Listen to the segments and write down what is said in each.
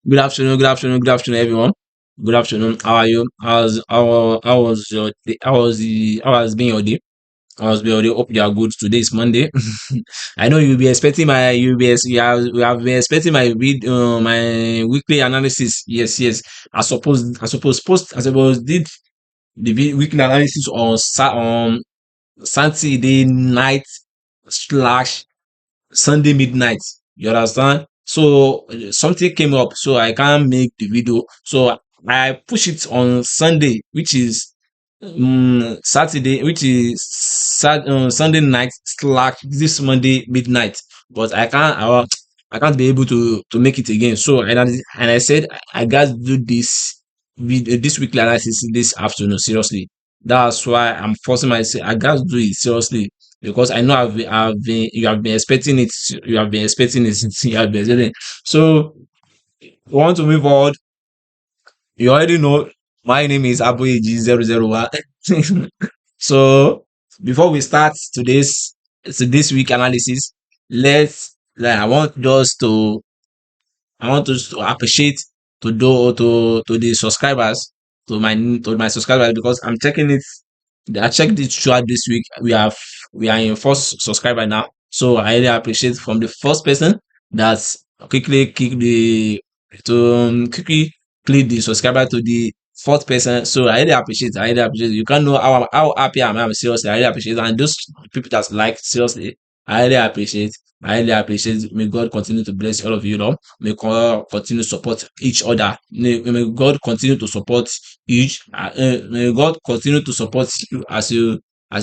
Good afternoon, everyone. Good afternoon. How are you? How was your day? How has been your day? How has been your day? Hope you are good. Today is Monday. I know you'll be expecting my you have been expecting my weekly analysis. Yes. I suppose did the weekly analysis on on Saturday night slash Sunday midnight. You understand? So something came up, so I can't make the video. So I push it on Sunday, which is Saturday, which is Sunday night slash this Monday midnight. But I can't be able to make it again. So and I said I gotta do this weekly analysis this afternoon. Seriously, that's why I'm forcing myself. I gotta do it seriously because I know you have been expecting it. You have been expecting it. You have been expecting it. So we want to move forward. You already know my name is Aboyeji 001. So before we start this week analysis, let's like I want us to appreciate to the subscribers to my subscribers because I'm checking it. I checked it throughout this week. We are in first subscriber now, so I really appreciate from the first person that's quickly click the to quickly click the subscriber to the fourth person. So I really appreciate. I really appreciate. You can't know how happy I am. Seriously, I really appreciate. And those people that like seriously, I really appreciate. I really appreciate. May God continue to bless all of you, know. May God continue to support each other. May God continue to support may God continue to support you as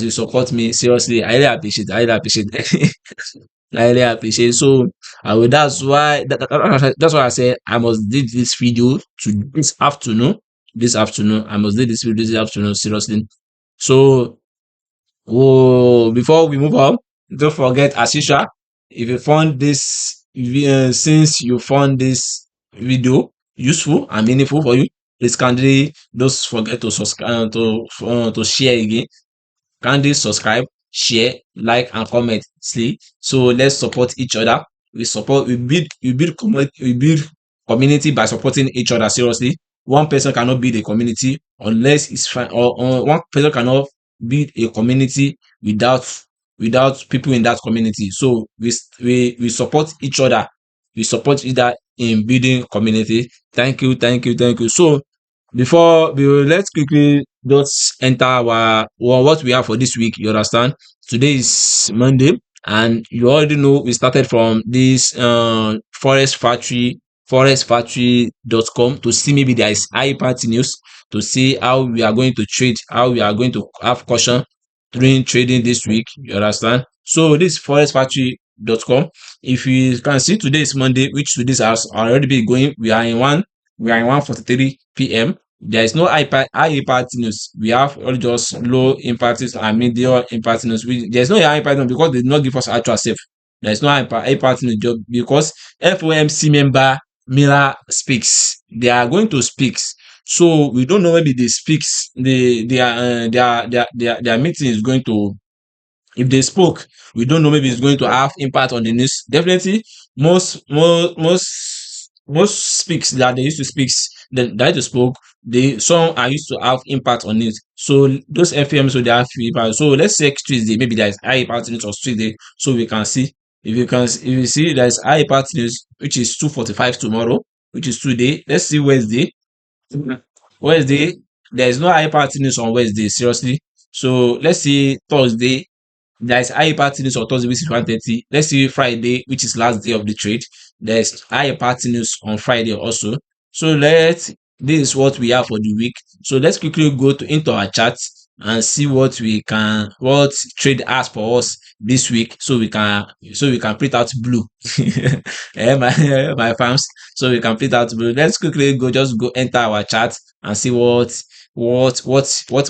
you support me. Seriously, I really appreciate. I really appreciate. I really appreciate. So, that's why I said I must do this video to this afternoon. This afternoon, I must do this video this afternoon. Seriously. So, before we move on, don't forget as usual. If you found since you found this video useful and meaningful for you, please kindly don't forget to subscribe to share again. Kindly subscribe, share, like, and comment. See, so let's support each other. We build community by supporting each other. Seriously, one person cannot build a community unless it's fine, or one person cannot build a community without people in that community. So we support each other. We support each other in building community. Thank you. So let's quickly just enter our what we have for this week. You understand? Today is Monday, and you already know we started from this forest factory.com to see maybe there is high party news to see how we are going to trade, how we are going to have caution during trading this week. You understand? So this forestfactory.com. If you can see, today is Monday, which to this has already been going. We are in 1:43 p.m. There is no high impact news. We have only just low impact news and medium impact news. There's no high impact news because they did not give us actual safe. There's no high impact news because FOMC member Miller speaks. They are going to speak. So we don't know, maybe they speaks. Their meeting is going to, if they spoke, we don't know, maybe it's going to have impact on the news. Definitely, most speaks that they used to speak, that used to spoke, some are used to have impact on it. So those FMs, so they have impact. So let's say Tuesday, maybe there is high impact news on Tuesday, so we can see. If you see there is high impact news, which is 2:45 tomorrow, which is today. Let's see Wednesday. Wednesday, there is no high impact news on Wednesday. Seriously. So let's see Thursday. There is high party news on Thursday, which is 1:30. Let's see Friday, which is last day of the trade. There's high party news on Friday also. So this is what we have for the week. So let's quickly go into our chart and see what trade has for us this week, so we can print out blue. My farms, so we can print out blue. Let's quickly go enter our chart and see what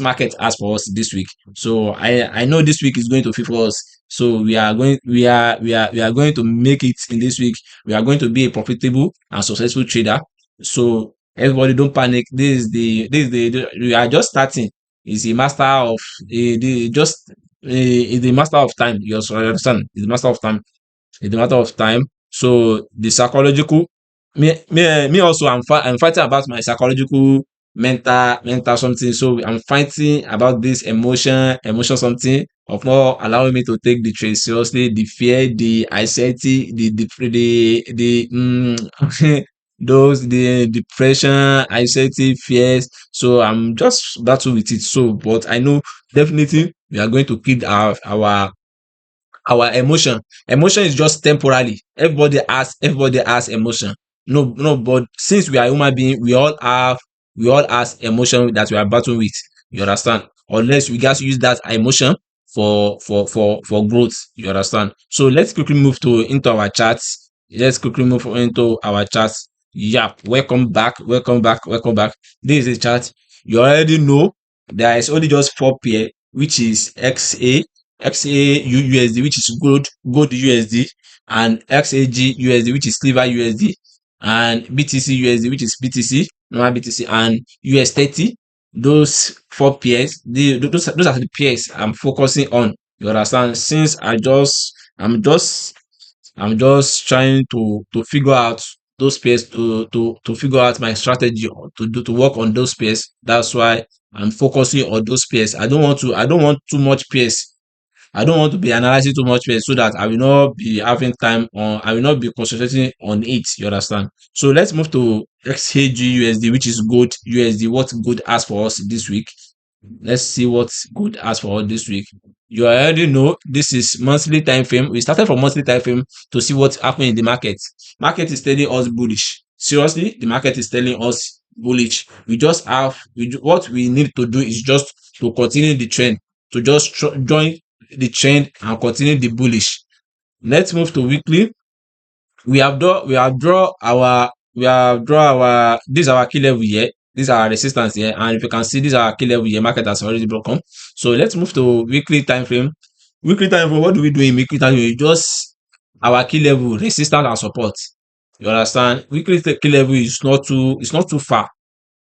market has for us this week. So I know this week is going to favor us. So we are going to make it in this week. We are going to be a profitable and successful trader. So everybody don't panic. We are just starting. Is a master of is the master of time. You understand? It's the master of time. It's the matter of time. So the psychological Me also, I'm fighting about my psychological, mental something. So I'm fighting about this emotion something of not allowing me to take the trade seriously, the fear, the anxiety, those, the depression, anxiety, fears. So I'm just battle with it. So, but I know definitely we are going to keep our emotion. Emotion is just temporarily. Everybody has emotion. No, but since we are human being, we all has emotion that we are battling with. You understand? Unless we just use that emotion for growth. You understand? So let's quickly move to into our charts. Let's quickly move into our charts. Yeah, welcome back, welcome back, welcome back. This is a chart. You already know there is only just four pair, which is XAUUSD, which is gold USD, and XAG USD, which is silver USD, and BTC USD, which is BTC, normal BTC, and US30. Those four pairs, those are the pairs I'm focusing on. You understand? Since I'm just trying to figure out those pairs, to figure out my strategy, or to work on those pairs. That's why I'm focusing on those pairs. I don't want too much pairs. I don't want to be analyzing too much first, so that I will not be concentrating on it. You understand? So let's move to XHG which is gold USD. What gold has for us this week? Let's see what good has for us this week. You already know this is monthly time frame. We started from monthly time frame to see what's happening in the market. Market is telling us bullish. Seriously, the market is telling us bullish. What we need to do is just to continue the trend, to just join the trend and continue the bullish. Let's move to weekly. We have draw our this is our key level here. These are our resistance here, and if you can see, these are our key level here. Market has already broken. So let's move to weekly time frame. Weekly time frame, what do we do in weekly time frame? Just our key level, resistance and support. You understand? Weekly key level is not too far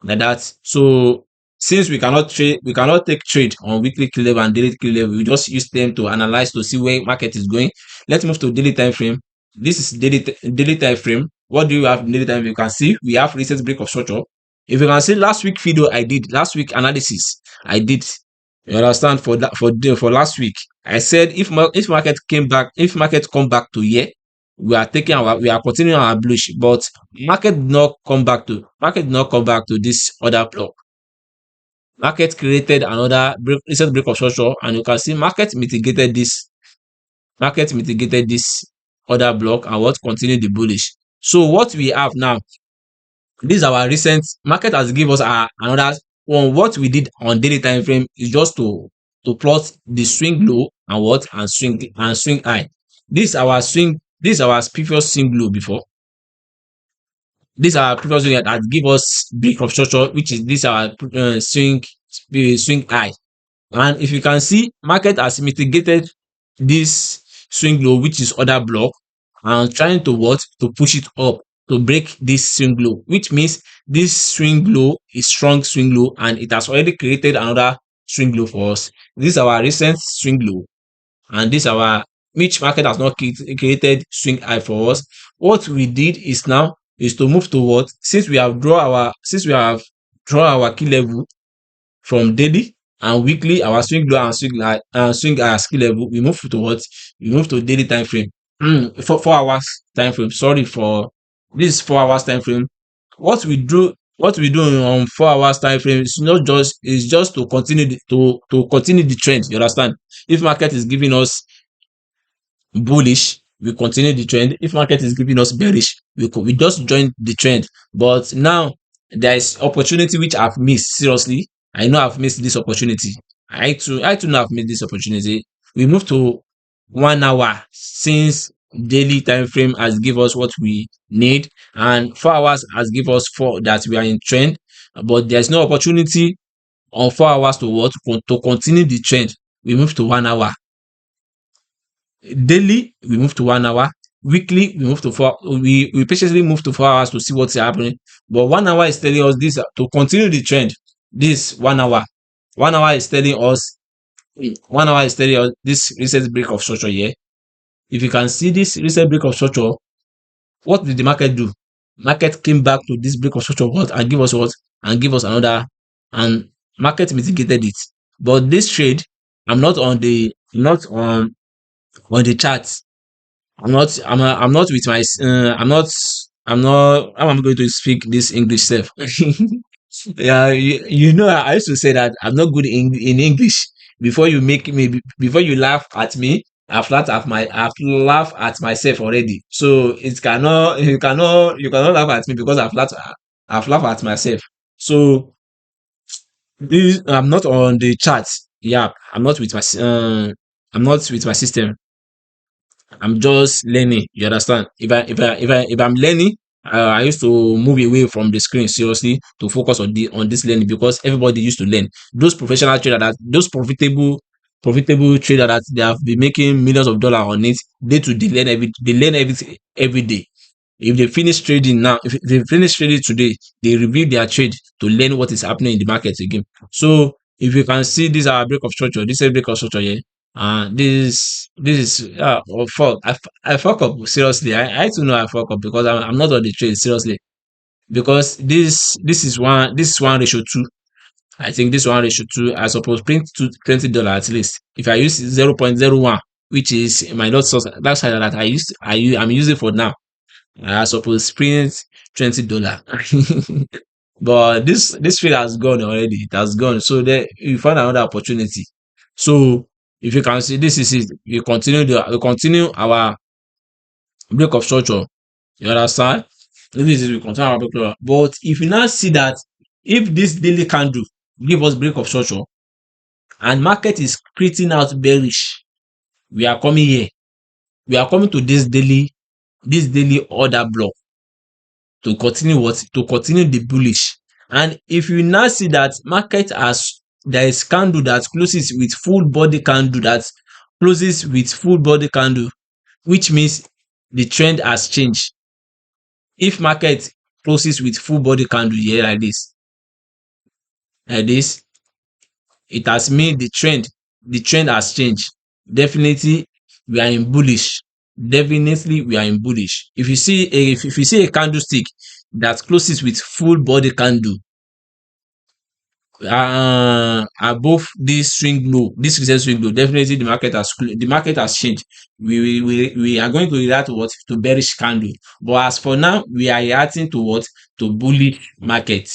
like that. So since we cannot take trade on weekly key level and daily key level, we just use them to analyze to see where market is going. Let's move to daily time frame. This is daily time frame. What do you have in daily time frame? You can see we have recent break of structure. If you can see last week video I did, last week analysis I did. You understand? For last week, I said if market came back, if market come back to here, we are continuing our bullish, but market did not come back to this other block. Market created another recent break of structure, and you can see market mitigated this other block and what continued the bullish. So what we have now, this our recent market has give us another one. What we did on daily time frame is just to plot the swing low and swing high. This our previous swing low before. This our previous swing that give us break of structure, which is this our swing high. And if you can see, market has mitigated this swing low, which is other block, and trying to what? To push it up to break this swing low, which means this swing low is strong swing low, and it has already created another swing low for us. This is our recent swing low, and this our which market has not created swing high for us. What we did is to move to what? Since we have draw our key level from daily and weekly, our swing low and swing high skill level, we move to what? We move to daily time frame. 4 hours time frame. Sorry for this 4 hours time frame. What we do on 4 hours time frame is just to continue the trend. You understand? If market is giving us bullish, we continue the trend. If market is giving us bearish, we just join the trend. But now there is opportunity which I've missed. Seriously, I know I've missed this opportunity. I too know I've missed this opportunity. We move to 1 hour, since daily time frame has give us what we need, and 4 hours has give us that we are in trend. But there's no opportunity on 4 hours to what? To continue the trend. We move to 1 hour. Daily, we move to 1 hour. Weekly, we patiently move to 4 hours to see what's happening. But 1 hour is telling us this to continue the trend. This 1 hour. 1 hour is telling us 1 hour is telling us this recent break of structure here. If you can see this recent break of structure, what did the market do? Market came back to this break of structure what and give us what and give us another, and market mitigated it. But this trade, I'm not on the not on the chart. I'm not with my I'm not how am I going to speak this English self? Yeah, you know, I used to say that I'm not good in English. Before you make me, before you laugh at me, I've laughed at myself already. So you cannot laugh at me because I've laughed at myself. So this I'm not on the chart. Yeah, I'm not with my system. I'm just learning. You understand? If I'm learning, I used to move away from the screen seriously to focus on this learning because everybody used to learn. Those professional trader that those profitable trader that they have been making millions of dollars on it, they learn everything every day. If they finish trading now, if they finish trading today, they review their trade to learn what is happening in the market again. So if you can see this our break of structure, this is a break of structure here. This is oh fuck. I fuck up seriously. I to know I fuck up because I'm not on the trade seriously. Because this is 1:2. I think this 1:2. I suppose print to $20 at least. If I use 0.01, which is my dot source, that's how that I'm using for now. I suppose print $20. But this trade has gone already. It has gone. So there you find another opportunity. So if you can see this is it, we continue our break of structure. You understand? This is we continue our break of structure. But if you now see that if this daily candle give us break of structure and market is creating out bearish, we are coming here. We are coming to this daily order block to continue what? To continue the bullish. And if you now see that market has there is candle that closes with full body candle that closes with full body candle, which means the trend has changed. If market closes with full body candle here like this, it has mean the trend has changed. Definitely we are in bullish. Definitely we are in bullish. If you see a candlestick that closes with full body candle above this swing low, this recent swing low, definitely the market has changed. We are going to react to what? To bearish candle. But as for now, we are reacting to what? To bullish market.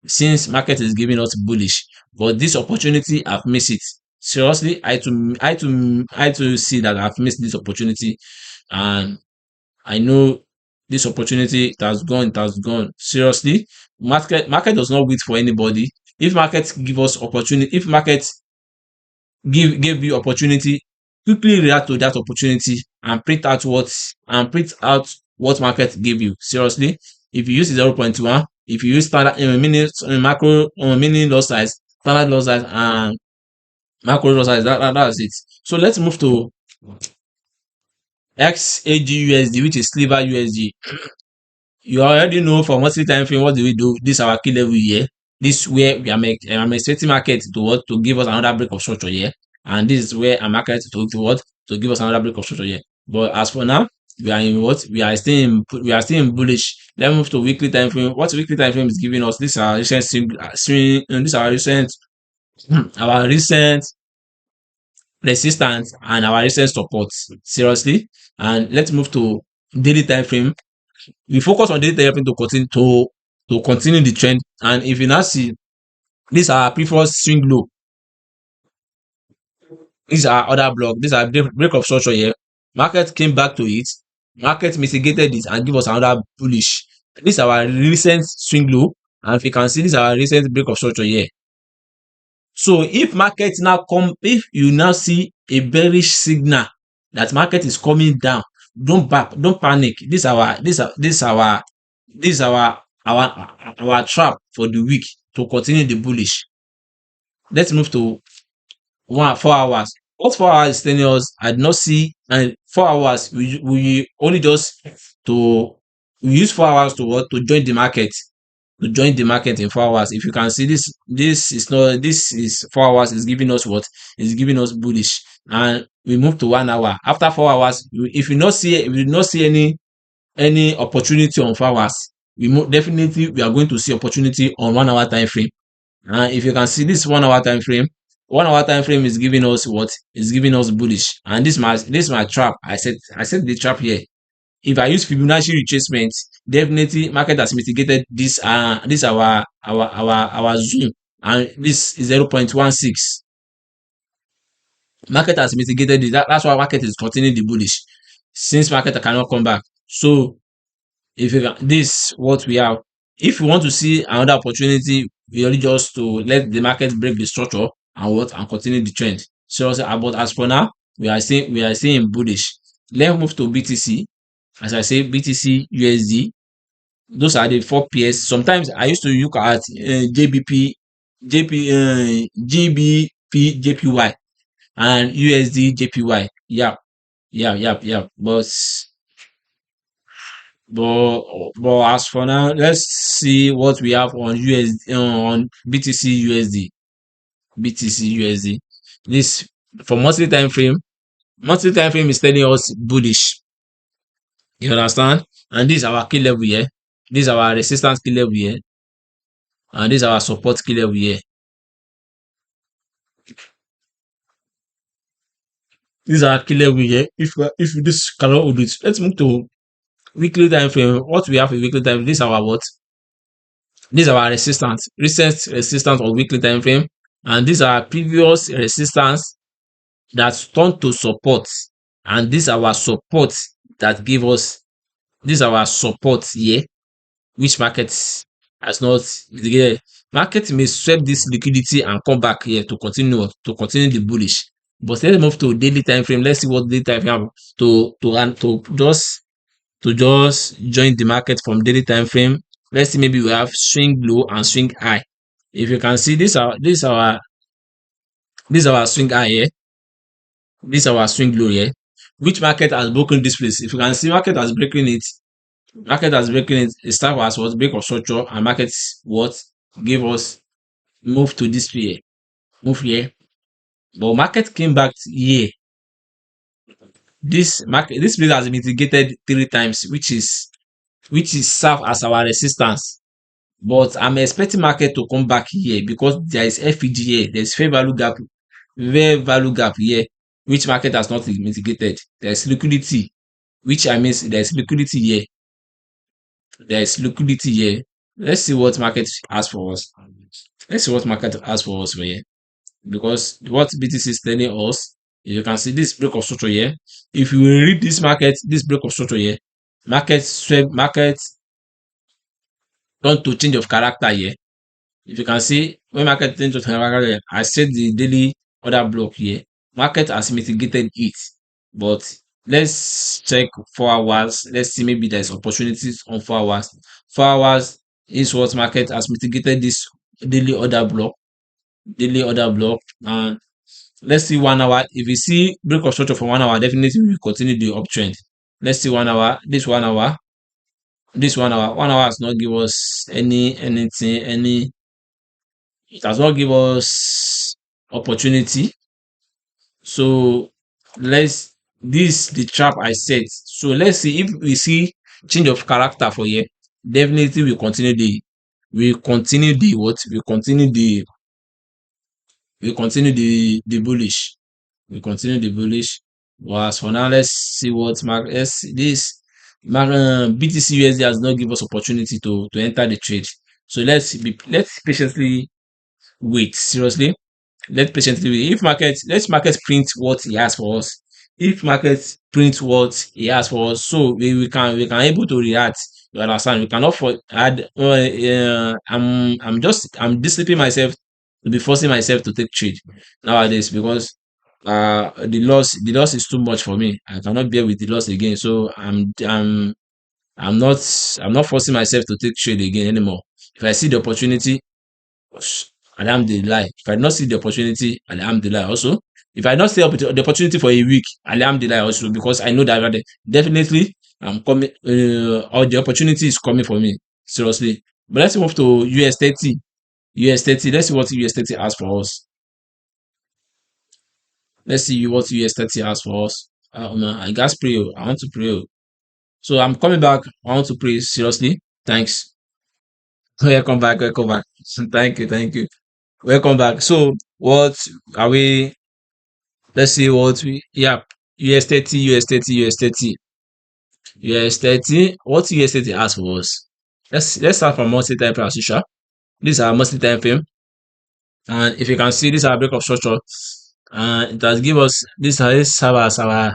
Since market is giving us bullish, but this opportunity I've missed it. Seriously, I to see that I've missed this opportunity, and I know this opportunity it has gone, it has gone. Seriously, market does not wait for anybody. If market give us opportunity, if market give you opportunity, quickly react to that opportunity and print out what market gave you. Seriously, if you use 0.1, if you use standard macro mini lot size, standard lot size, and macro lot size, that's it. So let's move to XAGUSD, which is Sliver USD. You already know for monthly time frame what do we do? This our key level here. This where I'm expecting market to what? To give us another break of structure here, and this is where a market to what? To give us another break of structure here. But as for now, we are in what? We are still in bullish. Let's move to weekly time frame. What weekly time frame is giving us? This our recent this our recent our recent resistance and our recent support. Seriously, and let's move to daily time frame. We focus on daily time frame to continue the trend. And if you now see this our previous swing low, this our other block, this our break of structure here. Market came back to it, market mitigated it and give us another bullish. This our recent swing low, and if you can see this our recent break of structure here. So if you now see a bearish signal that market is coming down, don't panic. This our trap for the week to continue the bullish. Let's move to 4 hours. What 4 hours is telling us? I did not see, and 4 hours we only just to we use 4 hours to what? To join the market. To join the market in 4 hours. If you can see this is 4 hours is giving us what? Is giving us bullish. And we move to 1 hour. After 4 hours, if you not see any opportunity on 4 hours, definitely we are going to see opportunity on 1 hour time frame. And if you can see this 1 hour time frame, 1 hour time frame is giving us what? Is giving us bullish. And this my trap. I set the trap here. If I use Fibonacci retracement, definitely market has mitigated this our zoom, and this is 0.16. Market has mitigated it. That's why market is continuing the bullish since market cannot come back. So if you can, this what we have. If you want to see another opportunity, we only just to let the market break the structure and continue the trend. So but as for now, we are seeing bullish. Let's move to BTC. As I say, BTC USD. Those are the four pairs. Sometimes I used to look at JBP, GBPJPY and USDJPY. Yeah, yeah, yeah, yeah. But as for now, let's see what we have on on BTC USD. BTC USD. This for monthly time frame. Monthly time frame is telling us bullish. You understand? And this is our key level here. This is our resistance key level here. And this is our support key level here. These are key level here. If this cannot hold it, let's move to weekly time frame. What we have in weekly time, this is our what? These are our resistance, recent resistance on weekly time frame, and these are previous resistance that turned to support, and these are our support that give us this our support here, which market has not mitigated. Market may sweep this liquidity and come back here to continue the bullish. But let's move to daily time frame. Let's see what daily time frame have to just join the market from daily time frame. Let's see, maybe we have swing low and swing high. If you can see this our swing high here, this our swing low here. Which market has broken this place? If you can see, market has broken it. Market has broken it. It start as what break of structure, and market what gave us move to this here, move here. But market came back here. This place has mitigated 3 times, which is serve as our resistance. But I'm expecting market to come back here because there is FEG here. There's fair value gap here, which market has not mitigated. There's liquidity, which I mean there's liquidity here. There's liquidity here. Let's see what market has for us. Let's see what market has for us here. Because what BTC is telling us, you can see this break of structure here. If you read this break of structure here, market turn to change of character here. If you can see, when market change of character here, I set the daily order block here. Market has mitigated it, but let's check 4 hours. Let's see, maybe there's opportunities on 4 hours. 4 hours is what market has mitigated this daily order block. And let's see 1 hour. If you see break of structure for 1 hour, definitely we will continue the uptrend. Let's see 1 hour. This 1 hour. This 1 hour. 1 hour has not give us anything. It has not give us opportunity. So this the trap I set. So let's see if we see change of character for here. Definitely we continue the bullish. We continue the bullish. But as for now, let's see what market. Let's see this BTC USD has not give us opportunity to enter the trade. So let's patiently wait. Seriously, let's patiently wait. Let market print what he has for us. If market print what he has for us, so we can able to react. You understand? We cannot for add. I'm disciplining myself to be forcing myself to take trade nowadays because the loss is too much for me. I cannot bear with the loss again. So I'm not forcing myself to take trade again anymore. If I see the opportunity, alhamdulillah. If I not see the opportunity, alhamdulillah also. If I not see the opportunity for a week, alhamdulillah also, because I know that definitely I'm coming, or the opportunity is coming for me. Seriously. But let's move to US30. US30, let's see what US30 has for us. Let's see what US30 has for us. I got pray. I want to pray. So I'm coming back. I want to pray seriously. Thanks. Welcome back. Welcome back. Thank you. Thank you. Welcome back. So, what are we? Let's see what we. Yeah, US 30, US 30, US 30, US 30. What US 30 has for us? Let's start from monthly time frame as usual. This is our monthly time frame, and if you can see, this is our break of structure, and it has give us this serve as our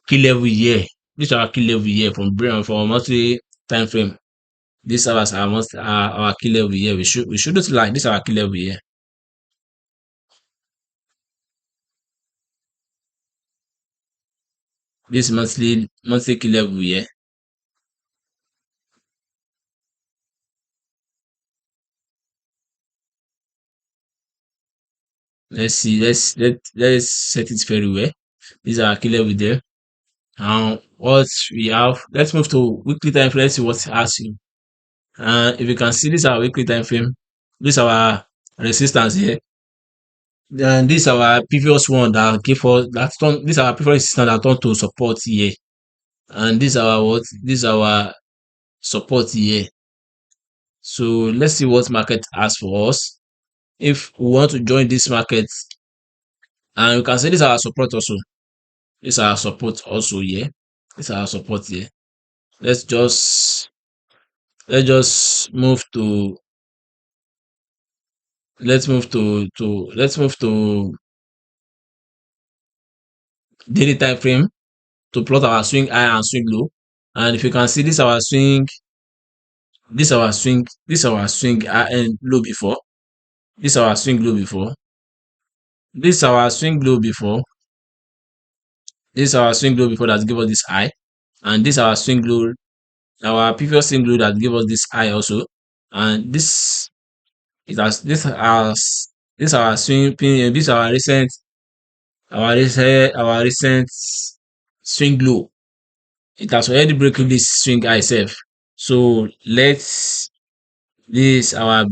key level here. This is our key level here from monthly time frame. This serve as our key level here. We should do it like this. Is our key level here. This monthly key level here. Let's see. Let's set it very well. These are our key level there. Now what we have. Let's move to weekly time frame. Let's see what it has you. If you can see, this is our weekly time frame. This is our resistance here. And this is our previous one that give us that turn. This is our previous resistance that turned to support here. And this is our what? This is our support here. So let's see what market has for us. If we want to join this market, and you can say this is our support also. This is our support also here. This is our support here. Let's just let's just move to let's move to daily time frame to plot our swing high and swing low. And if you can see, this our swing high and low before. This our swing low before. This our swing low before. This our swing low before that give us this high. And this our swing low, our previous swing low that give us this high also. And it has this our swing pin, this our recent swing low. It has already broken this swing high itself. So let's this our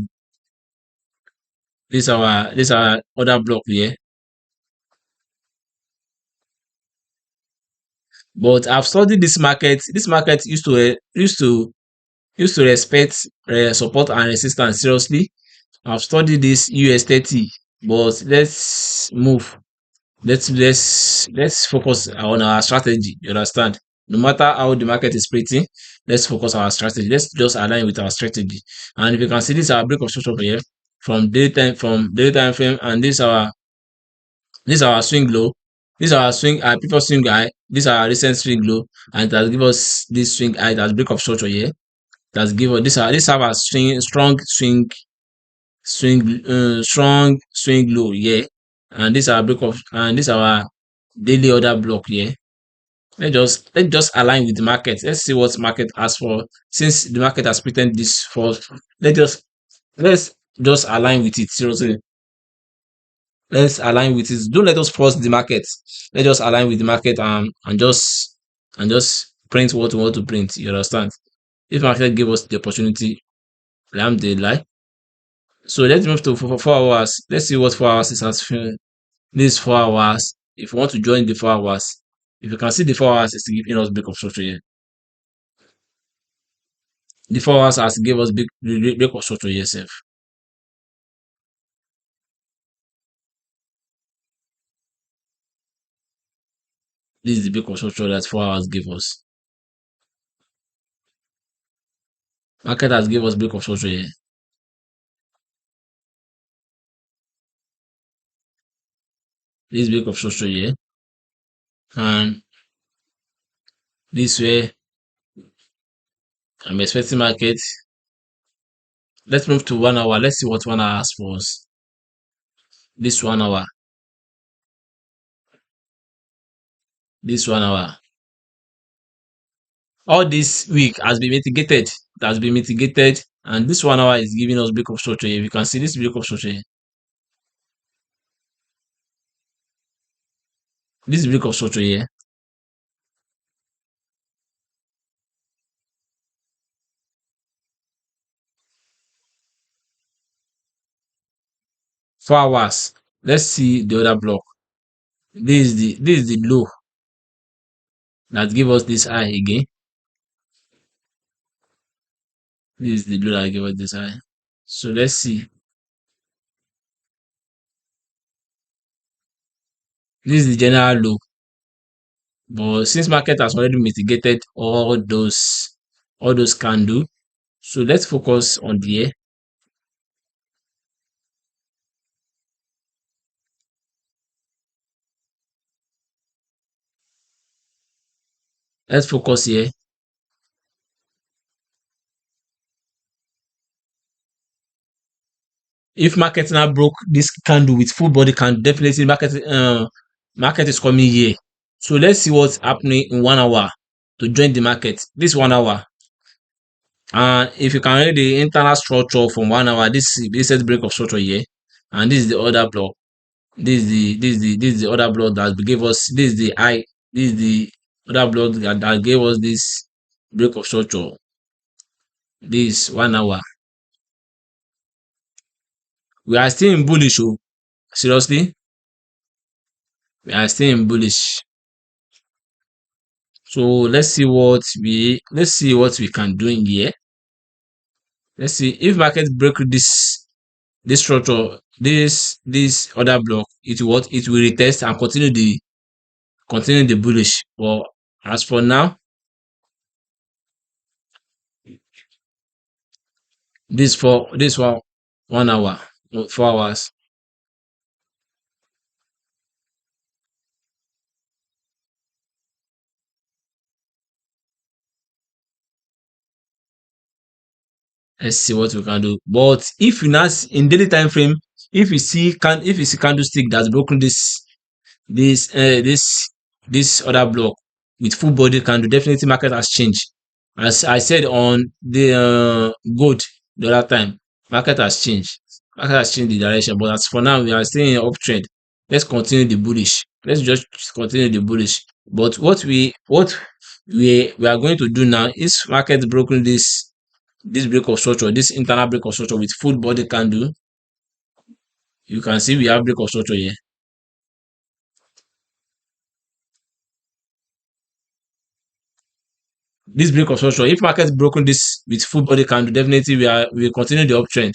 this our other block here. But I've studied this market. This market used to respect support and resistance seriously. I've studied this US 30, but let's focus on our strategy. You understand? No matter how the market is pretty, let's focus our strategy. Let's just align with our strategy. And if you can see, this is our break of structure here from daytime frame, and this our swing low. This our previous swing high. This our recent swing low, and it has give us this swing high. That's break of structure here. That's give us this have a strong swing low here, and this our break of and this our daily order block here. Let's just align with the market. Let's see what market has for, since the market has pretend this for. Let's just align with it seriously. Let's align with it. Don't let us force the market. Let's just align with the market, and just print what we want to print. You understand? If market give us the opportunity, alhamdulillah. So let's move to 4 hours. Let's see what 4 hours is as this 4 hours. If you want to join the 4 hours, if you can see the 4 hours is giving us break of structure here. The 4 hours has give us break of structure here sef. This is the break of structure that 4 hours give us. Market has give us break of structure here. This break of structure here, and this way I'm expecting market. Let's move to 1 hour. Let's see what 1 hour has for us. This 1 hour. This 1 hour. All this week has been mitigated. It has been mitigated, and this 1 hour is giving us break of structure here. You can see this break of structure here. This break of structure here. 4 hours. Let's see the other block. This is the low that give us this high again. This is the low that gave us this high. So let's see. This is the general low. But since market has already mitigated all those candle, so let's focus on the year. Let's focus here. If market now broke this candle with full body candle, definitely market is coming here. So let's see what's happening in 1 hour to join the market. This 1 hour. And if you can read the internal structure from 1 hour, this is break of structure here, and this is the other block. This is the other block that gave us this is the high. This is the other block that gave us this break of structure. This 1 hour. We are still in bullish. Oh, seriously, we are still in bullish. So let's see what we can do in here. Let's see if market break this structure, this other block, it will retest and continue the bullish. But as for now, this for 1 hour, no, 4 hours. Let's see what we can do. But if you now in daily time frame, if you see candlestick that's broken this this other block with full body candle, definitely market has changed. As I said on the gold the other time, market has changed. Market has changed the direction, but as for now, we are still in uptrend. Let's continue the bullish. Let's just continue the bullish. But what we are going to do now is market broken this break of structure, this internal break of structure with full body candle. You can see we have break of structure here. This break of structure, if market broken this with full body candle, definitely we will continue the uptrend.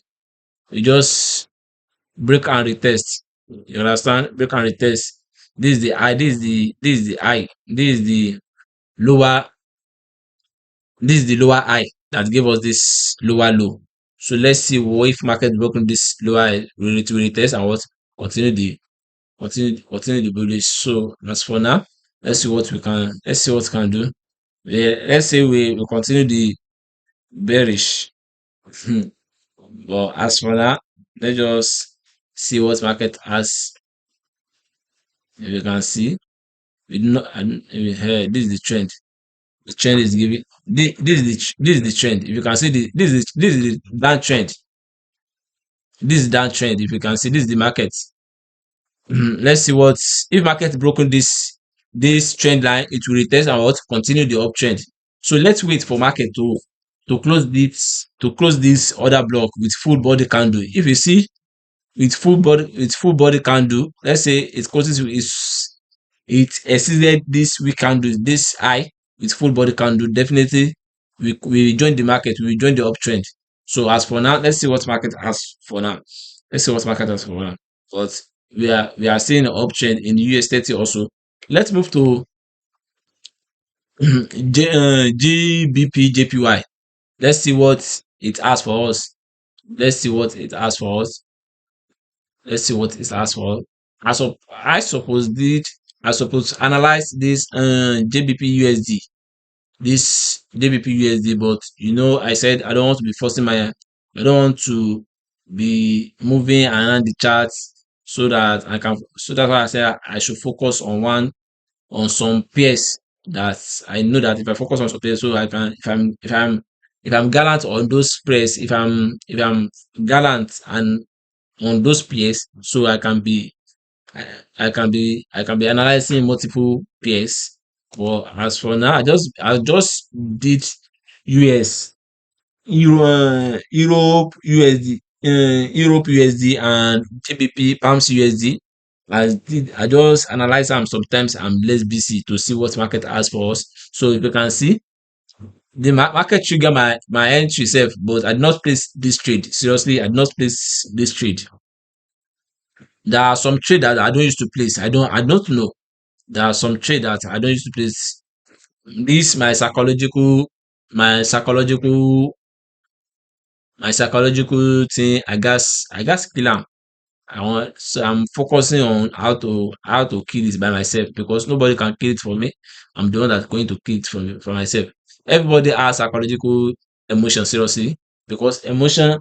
We just break and retest. You understand? Break and retest. This is the high. This is the high. Lower. This is the lower high that gave us this lower low. So let's see what if market broken this lower high, we will retest and what continue the bullish. So as for now, let's see what we can do. Yeah, let's say we continue the bearish. But as for now, let's just see what market has. If you can see, we do not. This is the trend. The trend is giving. This is the trend. If you can see this is the down trend. This is down trend. If you can see, this is the market. Let's see what if market broken this trend line, it will retest and what continue the uptrend. So let's wait for market to close this other block with full body candle. If you see with full body candle, let's say it exceeded this weak candle, this high with full body candle, definitely we join the market, we join the uptrend. So as for now, let's see what market has for now. Let's see what market has for now. But we are seeing an uptrend in USDT also. Let's move to GBPJPY. Let's see what it has for us. Let's see what it has for us. Let's see what it has for us. I suppose analyze this GBP USD, but I said I don't want to be I don't want to be moving around the charts so that's why I say I should focus on some pairs that I know that if I focus on some pairs, so I can if I'm gallant on those pairs, if I'm gallant and on those pairs, so I, I can be analyzing multiple pairs. But as for now, I just did US Europe USD, Europe USD and GBP pounds USD. I just analyze them. Sometimes I'm less busy to see what market has for us. So if you can see, the market trigger my entry self, but I did not place this trade. Seriously, I did not place this trade. There are some trade that I don't used to place. I don't know. There are some trade that I don't used to place. This my psychological thing. I guess kill am. So I'm focusing on how to kill it by myself, because nobody can kill it for me. I'm the one that's going to kill it for myself. Everybody has psychological emotion, seriously, because emotion,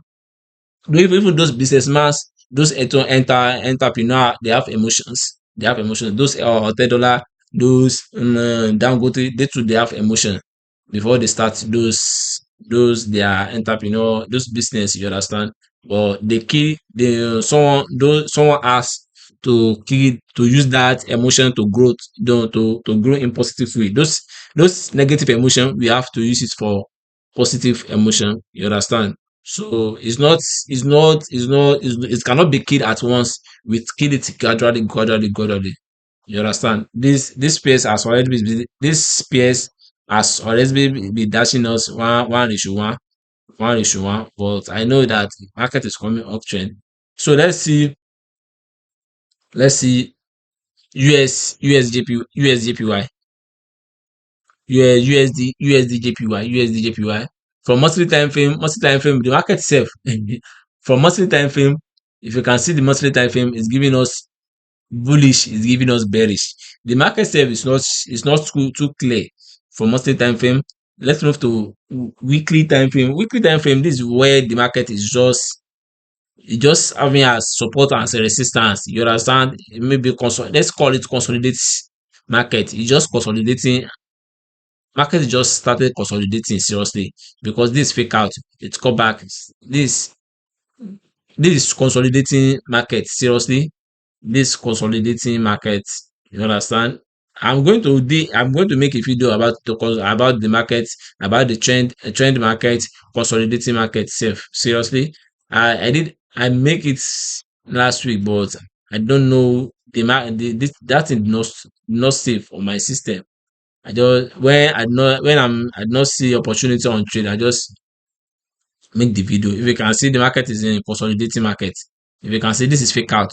even those businessmen, those entrepreneur, they have emotions. They have emotions. Those $10, those Dangote, they too they have emotion before they start those their entrepreneur, those business. You understand? But they kill the someone has to use that emotion to grow to grow in positive way. Those negative emotion, we have to use it for positive emotion. You understand? So it cannot be killed at once. We kill it gradually, gradually, gradually. You understand? This space has always been dashing us one issue one. But I know that market is coming uptrend. So let's see USJPY, USDJPY. From monthly time frame, the market itself, from monthly time frame, if you can see the monthly time frame, is giving us bullish, is giving us bearish. The market itself is not too clear for monthly time frame. Let's move to weekly time frame. Weekly time frame, this is where the market is just having as support and as a resistance. You understand? Maybe let's call it consolidate market. It's just consolidating. Market just started consolidating seriously, because this fake out, it come back. This is consolidating market seriously. This consolidating market. You understand? I'm going to make a video about the market, about the trend market, consolidating market self. Seriously. I make it last week, but I don't know that thing not safe on my system. I just when I not see opportunity on trade, I just make the video. If you can see the market is in consolidating market, if you can see this is fake out,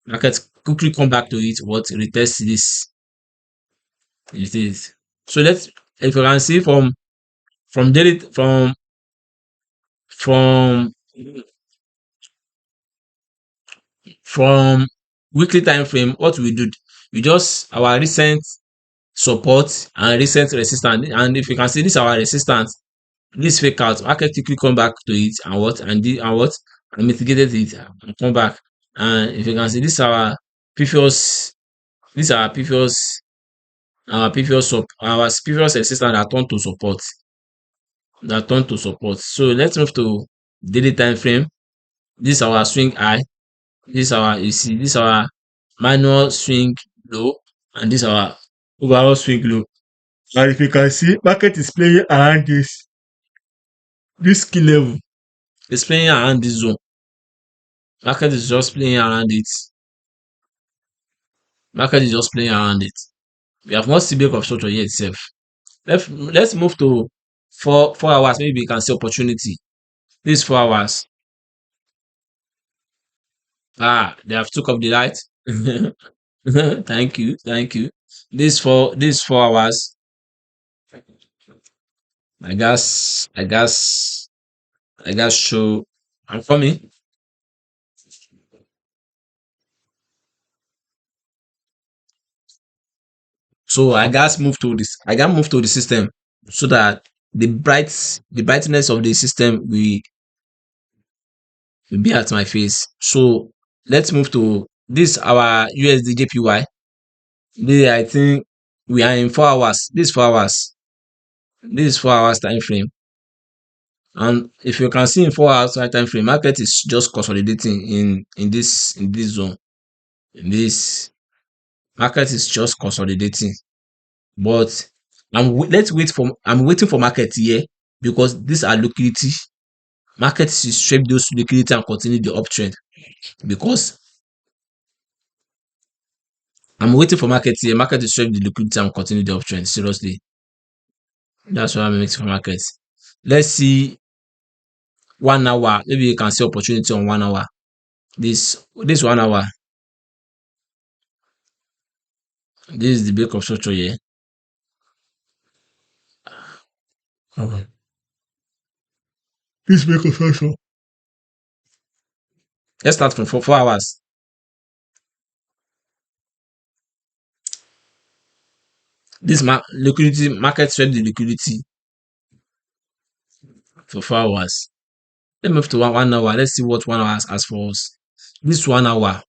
market quickly come back to it, what retest this it is. So let's if you can see from daily from from weekly time frame, what we do, we just our recent support and recent resistance, and if you can see this our resistance, this fake out, market quickly come back to it and and mitigated it and come back. And if you can see previous this our previous resistance that turned to support. So let's move to daily time frame. This our swing high, this our manual swing low, and this our overall swing low. And if you can see, market is playing around this key level. It's playing around this zone. Market is just playing around it. Market is just playing around it. We have not seen break of structure yet itself. Let's move to 4 hours. Maybe we can see opportunity. This 4 hours. They have took up the light. Thank you, thank you. This 4 hours. I guess show. I'm coming. So I got move to the system, so that the brightness of the system will be at my face. So let's move to this our USDJPY. I think we are in 4 hours. This is 4 hours time frame. And if you can see in 4 hours time frame, market is just consolidating in this zone. In this market is just consolidating. But I'm waiting for market here, because these are liquidity. Market is shape those liquidity and continue the uptrend, because I'm waiting for market here. Market is shape the liquidity and continue the uptrend. Seriously. That's why I'm mixing for markets. Let's see 1 hour. Maybe you can see opportunity on 1 hour. This 1 hour. This is the break of structure here. Okay. This break of structure. Let's start from 4 hours. This liquidity market swept the liquidity for 4 hours. Let's move to 1 hour. Let's see what 1 hour has for us. This 1 hour.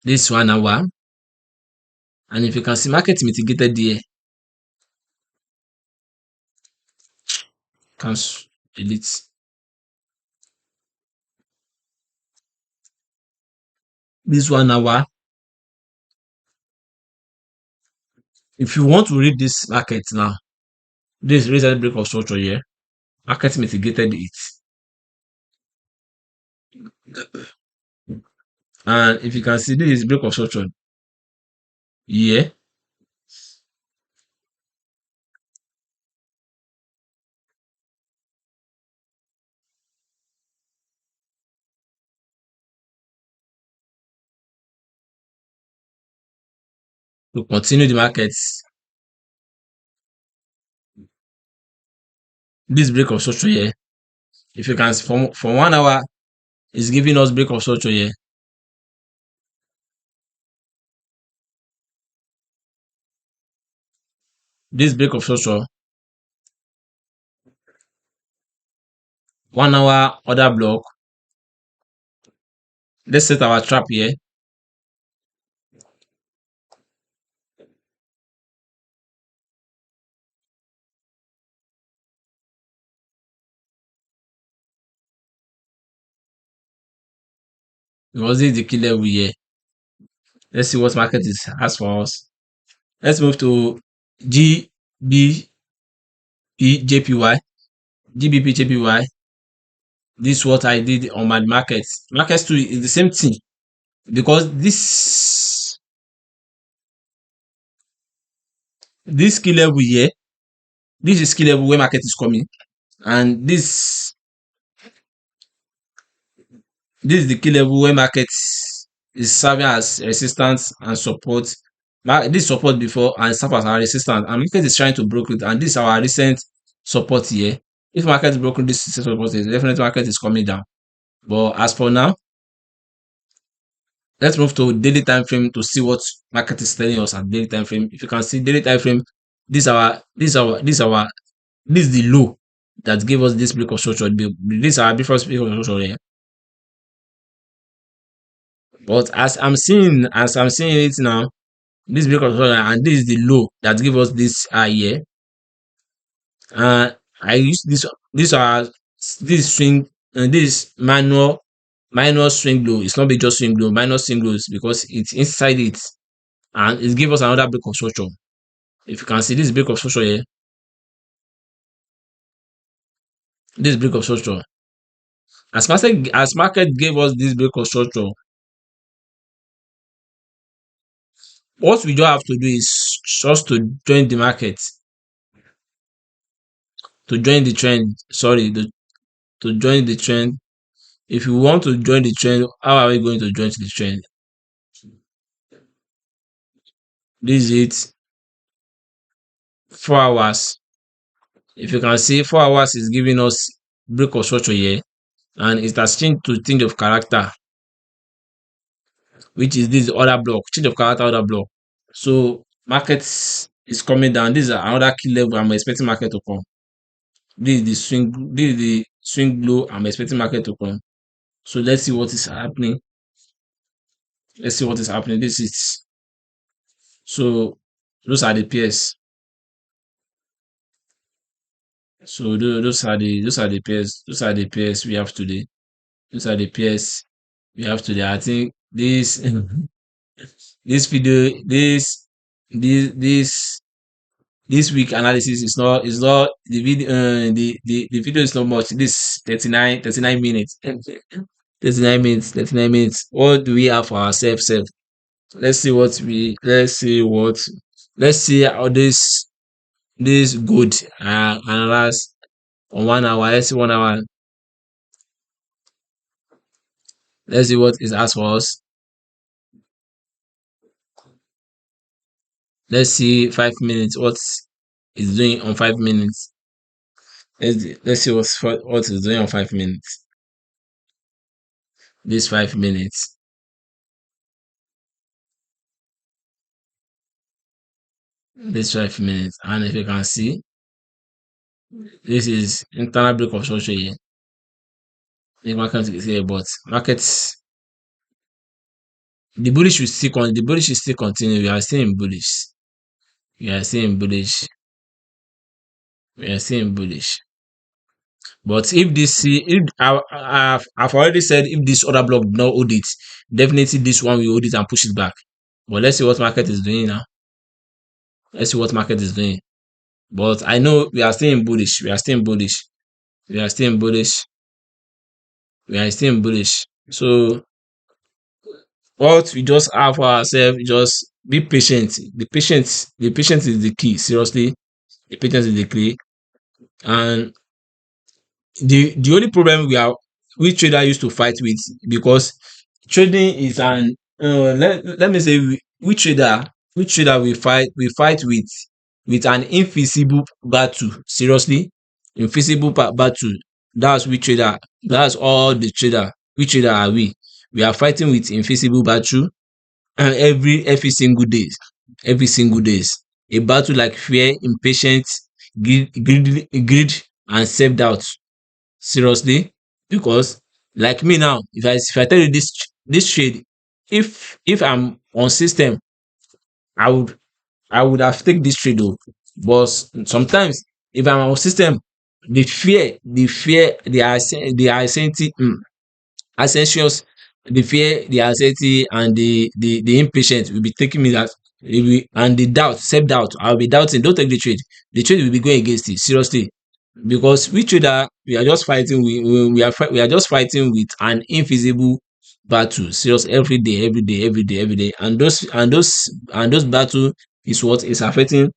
This 1 hour. And if you can see market mitigated there, cancel, delete. This 1 hour. If you want to read this market now, this recent break of structure here, market mitigated it. And if you can see, this is break of structure here. To continue the market, this break of structure here. If you can see from 1 hour, it's giving us break of structure here. This break of structure, 1 hour order block. Let's set our trap here. Because this is the key level here. Let's see what market has for us. Let's move to GBPJPY. GBPJPY. This is what I did on my markets. Markets too is the same thing, because this key level here, this is key level where market is coming, and this is the key level where market is serving as resistance and support. This support before and serve as our resistance, and market is trying to break it, and this is our recent support here. If market is broken this support, definitely market is coming down. But as for now, let's move to daily time frame to see what market is telling us at daily time frame. If you can see daily time frame, this is the low that gave us this break of structure. This is our before break of structure here. But as I'm seeing it now, this break of structure, and this is the low that give us this high here. I use this swing, this minor swing low. It's not just swing low, minor swing lows, because it's inside it, and it gives us another break of structure. If you can see this break of structure here, this break of structure, as market gave us this break of structure, what we just have to do is just to join the market, to join the trend. Sorry, to join the trend. If you want to join the trend, how are we going to join the trend? This is it. 4 hours. If you can see, 4 hours is giving us break of structure here, and it has changed to change of character, which is this other block, change of character other block. So market is coming down. This is another key level I'm expecting market to come. This is the swing low I'm expecting market to come. So let's see what is happening. Let's see what is happening. This is so those are the pairs. So those are the pairs. Those are the pairs we have today. Those are the pairs we have today. I think this this video this this week analysis is not the video. The video is not much. This 39 minutes. 39 minutes. What do we have for ourselves? let's see how this good analyze on 1 hour. Let's see 1 hour. Let's see what is asked for us. Let's see 5 minutes. What is doing on 5 minutes? Let's see what is doing on 5 minutes. This 5 minutes. This 5 minutes. And if you can see, this is internal break of structure here. The market is here, but markets the bullish is still continue. We are still in bullish. We are still in bullish. We are still in bullish. But if I've already said if this other block do not hold it, definitely this one will hold it and push it back. But let's see what market is doing now. Let's see what market is doing. But I know we are still in bullish. We are still in bullish. We are still in bullish. We are still in bullish. So what we just have for ourselves, just be patient. The patience is the key. Seriously, the patience is the key. And the only problem we trader used to fight with, because trading is an let me say we trader we fight with an invisible battle. Seriously, invisible battle. That's we trader. That's all the trader. We trader are we are fighting with invisible battle. And every single days, every single days, a battle like fear, impatience, greed and self-doubt. Seriously, because like me now, if I tell you this trade, if I'm on system, I would I would have take this trade though. But sometimes if I'm on system, the anxiety, anxious, the fear, the anxiety, and the impatient will be taking me that, and the doubt, self-doubt. I'll be doubting. Don't take the trade. The trade will be going against it. Seriously, because we trader, we are just fighting. We are just fighting with an invisible battle. Serious, every day, every day, every day, every day, and those battle is what is affecting,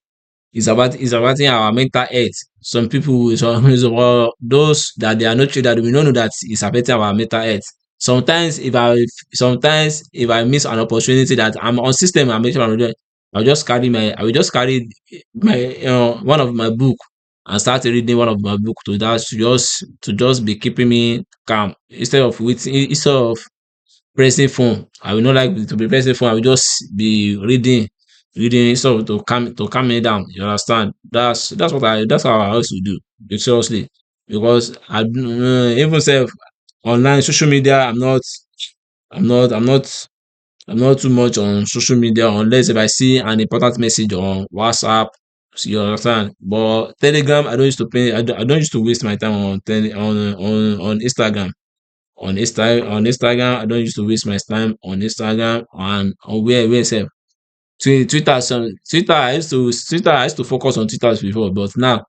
is about our mental health. Some people, those that they are not traders, we don't know that it's affecting our mental health. Sometimes if I miss an opportunity that I'm on system, I'm making I will just carry my one of my book and start reading one of my book, to just be keeping me calm, instead of pressing phone. I will not like to be pressing phone. I will just be reading instead of to calm me down. You understand? That's how I also do. Seriously, because even self online social media, I'm not too much on social media unless if I see an important message on WhatsApp. So you understand? But Telegram, I don't used to waste my time on Instagram. On Instagram, I don't used to waste my time on Instagram, and on where sef. Twitter, I used to focus on Twitter before, but now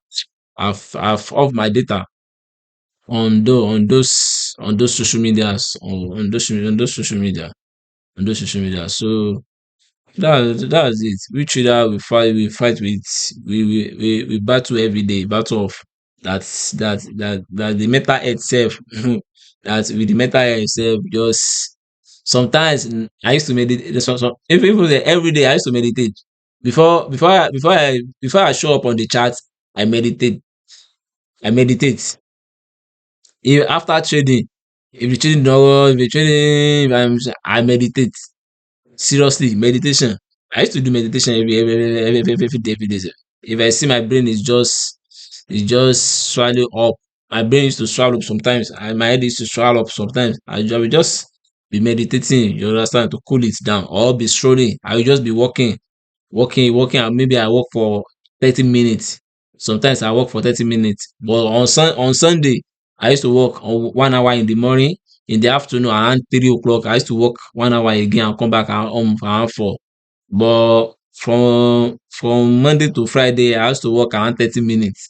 I've off my data on those social medias, on those social media. So that's it. We trader, we fight with, we battle every day, battle of that the mental health itself. That with the mental health itself, just sometimes, I used to meditate. Even every day I used to meditate. Before I show up on the chat, I meditate. I meditate. If after trading, if the trading don't work, if the trading, I meditate. Seriously, meditation. I used to do meditation every day sef. If I see my brain is just swallow up, my brain used to swallow up sometimes, and my head used to swallow up sometimes. I will just be meditating, you understand, to cool it down, or be strolling. I will just be walking, and maybe I walk for 30 minutes. Sometimes I walk for 30 minutes. But on Sunday, I used to walk on 1 hour in the morning. In the afternoon, around 3 o'clock, I used to walk 1 hour again and come back around 4. But from Monday to Friday, I used to walk around 30 minutes.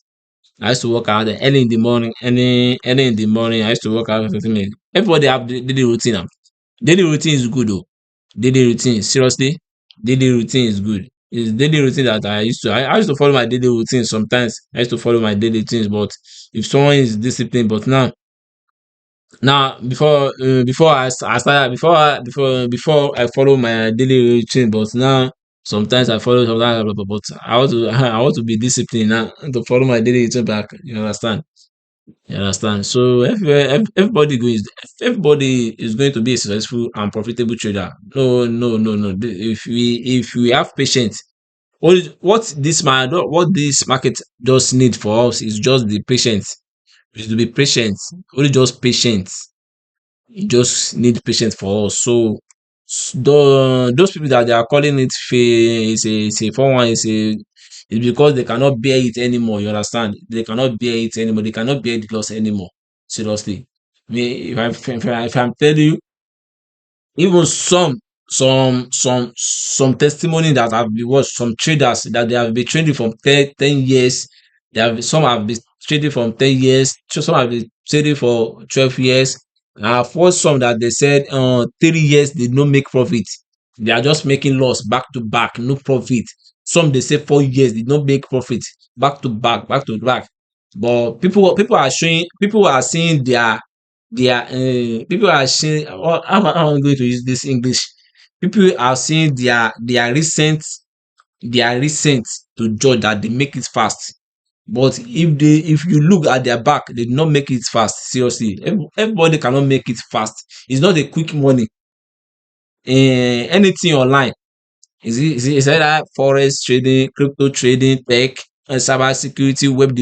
I used to work out early in the morning, early in the morning. I used to work out 30 minutes. Everybody have daily routine. Daily routine is good though. Daily routine, seriously, daily routine is good. It's daily routine that I used to follow my daily routine sometimes. I used to follow my daily routines, but if someone is disciplined, but now before I started before I follow my daily routine, but now sometimes I follow sometimes, but I want to I want to be disciplined now to follow my daily routine back. You understand? You understand? So everybody is going to be a successful and profitable trader. No, no, no, no. If we have patience, what this market just need for us is just the patience. Is to be patient. Only just patience. You just need patience for us. So those people that they are calling it is a 4-1 is because they cannot bear it anymore. You understand? They cannot bear it anymore. They cannot bear the loss anymore. Seriously. Me, if I'm telling you, even some testimony that have been watched, some traders that they have been trading from 10 years. Some have been trading from 10 years, some have been trading for 12 years. I've watched some that they said 3 years they no make profit. They are just making loss back to back, no profit. Some they say 4 years they don't make profit, back to back. But people are showing, people are seeing people are seeing, how am I going to use this English? People are seeing their recent to judge that they make it fast. But if you look at their back, they did not make it fast. Seriously, everybody cannot make it fast. It's not a quick money. Anything online is either forex trading, crypto trading, tech, and cyber security, web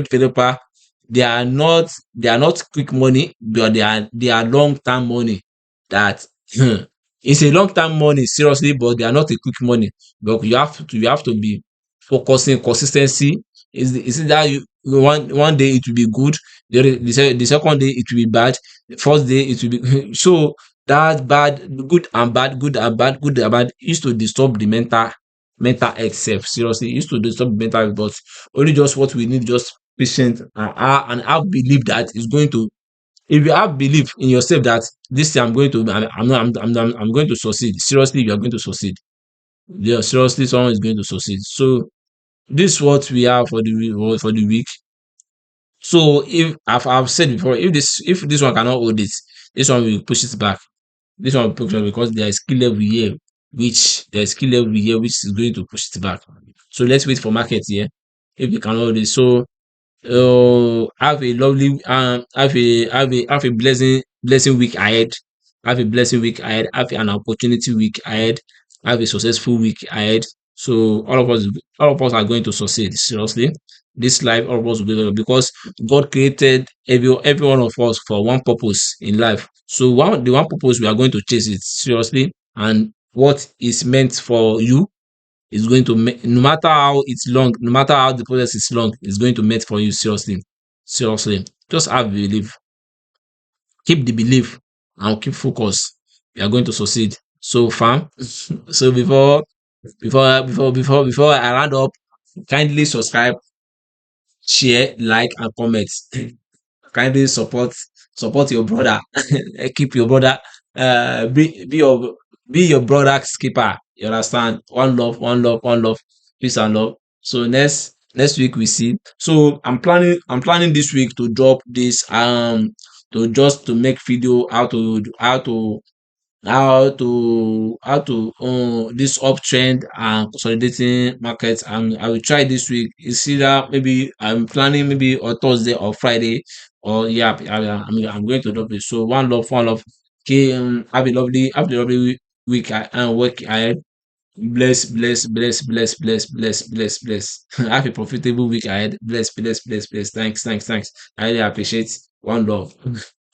developer. They are not quick money, but they are long term money. That it's a long term money, seriously, but they are not a quick money. But you have to be focusing, consistency. Is it that one day it will be good, the second day it will be bad, the first day it will be so that bad, good and bad, good and bad, good and bad used to disturb the mental health sef. Seriously, it used to disturb the mental health, but only just what we need, just patient and have belief that is going to, if you have belief in yourself that this thing I'm going to, I'm going to succeed. Seriously, you are going to succeed. Yeah, seriously, someone is going to succeed. So this is what we have for the week. So if I've said before, if this one cannot hold it, this one will push it back. This one will push it back because there is skill level here, which is going to push it back. So let's wait for market here. If we cannot hold it, so have a lovely have a blessing week ahead. Have a blessing week ahead. Have an opportunity week ahead. Have a successful week ahead. So all of us are going to succeed. Seriously, this life, all of us will be, because God created every one of us for one purpose in life. So the one purpose we are going to chase it seriously, and what is meant for you is going to make, no matter how it's long, no matter how the process is long, it's going to make for you seriously. Seriously. Just have belief. Keep the belief and keep focus. You are going to succeed. So fam. So before I round up, kindly subscribe, share, like, and comment. Kindly support your brother. Keep your brother, be your brother's keeper. You understand? One love, one love, one love, peace and love. So next week we see. So I'm planning this week to drop this, to just to make video how to this uptrend and consolidating markets, and I will try this week. It's either maybe I'm planning maybe on Thursday or Friday, or yeah, I'm going to drop it. So one love. Okay, have a lovely week and work ahead. Bless, bless, bless, bless, bless, bless, bless, bless. Have a profitable week ahead. Bless, bless, bless, bless. Thanks, thanks, thanks. I really appreciate. One love.